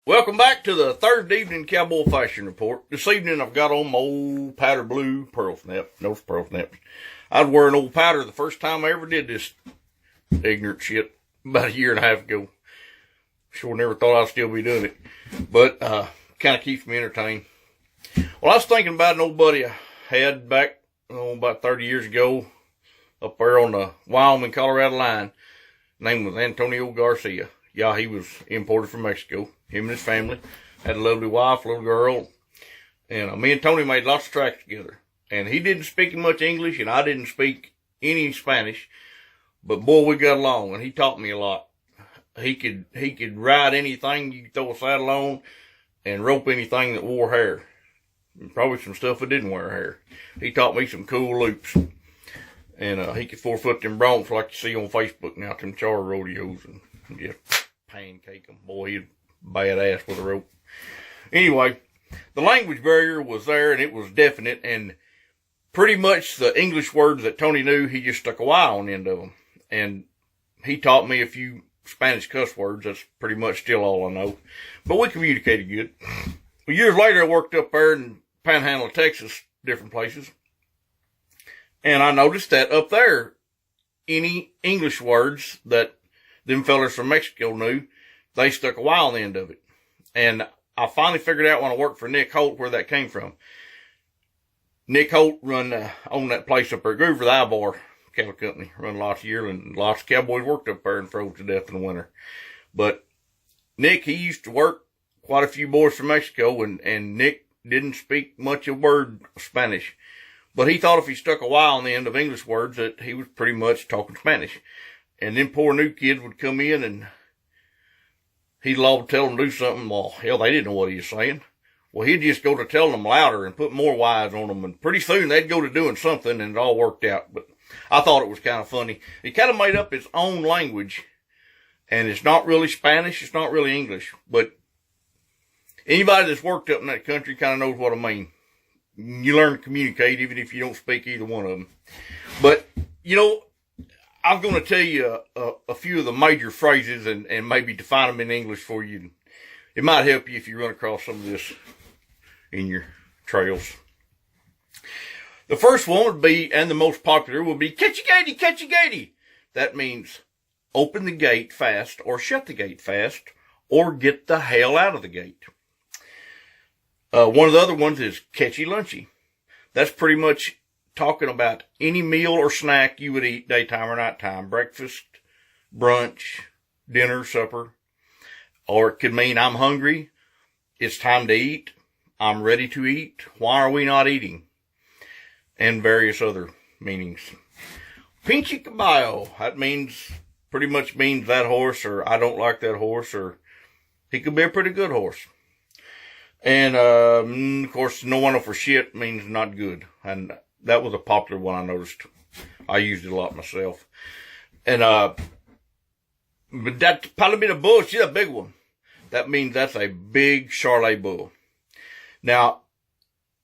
Welcome back to the Thursday evening Cowboy Fashion Report. This evening I've got on my old powder blue pearl snap. Those pearl snaps. I was wearing old powder the first time I ever did this ignorant shit about a year and a half ago. Sure never thought I'd still be doing it. But kind of keeps me entertained. Well, I was thinking about an old buddy I had back about 30 years ago up there on the Wyoming-Colorado line. His name was Antonio Garcia. Yeah, he was imported from Mexico. Him and his family had a lovely wife, little girl. And me and Tony made lots of tracks together. And he didn't speak much English, and I didn't speak any Spanish. But boy, we got along, and he taught me a lot. He could ride anything you could throw a saddle on, and rope anything that wore hair. And probably some stuff that didn't wear hair. He taught me some cool loops. And he could 4-foot them broncs like you see on Facebook now, them char rodeos, and just pancake them. Boy, he's badass with a rope. Anyway, the language barrier was there, and it was definite, and pretty much the English words that Tony knew, he just stuck a Y on the end of them. And he taught me a few Spanish cuss words. That's pretty much still all I know. But we communicated good. Well, years later, I worked up there in Panhandle, Texas, different places. And I noticed that up there, any English words that them fellas from Mexico knew, they stuck a Y on the end of it. And I finally figured out when I worked for Nick Holt where that came from. Nick Holt owned that place up there, Groover, the Ibar Cattle Company. Run lots of yearling, lots of cowboys worked up there and froze to death in the winter. But Nick, he used to work quite a few boys from Mexico, and Nick didn't speak much of word Spanish. But he thought if he stuck a Y on the end of English words that he was pretty much talking Spanish. And then poor new kids would come in and he'd love to tell them to do something. Well, hell, they didn't know what he was saying. Well, he'd just go to telling them louder and put more Y's on them. And pretty soon they'd go to doing something and it all worked out. But I thought it was kind of funny. He kind of made up his own language. And it's not really Spanish. It's not really English. But anybody that's worked up in that country kind of knows what I mean. You learn to communicate even if you don't speak either one of them. But, I'm going to tell you a few of the major phrases and maybe define them in English for you. It might help you if you run across some of this in your trails. The first one would be, and the most popular, would be, catch a gatey, catch a gatey. That means open the gate fast or shut the gate fast or get the hell out of the gate. One of the other ones is catchy lunchy. That's pretty much talking about any meal or snack you would eat daytime or nighttime. Breakfast, brunch, dinner, supper. Or it could mean I'm hungry. It's time to eat. I'm ready to eat. Why are we not eating? And various other meanings. Pinche caballo. That pretty much means that horse, or I don't like that horse, or he could be a pretty good horse. And, of course, no one for shit means not good. And that was a popular one I noticed. I used it a lot myself. And, but that Palomino bull, she's a big one. That means that's a big Charolais bull. Now,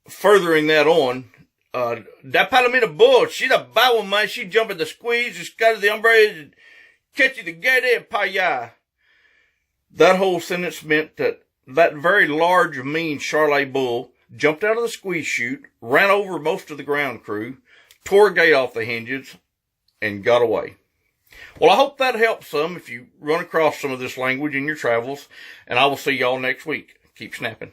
furthering that on, that Palomino bull, she's a bad one, man. She jump at the squeeze, she scatter the umbrella, catch you the gate and paya. That whole sentence meant that very large, mean Charolais bull jumped out of the squeeze chute, ran over most of the ground crew, tore a gate off the hinges, and got away. Well, I hope that helps some if you run across some of this language in your travels, and I will see y'all next week. Keep snapping.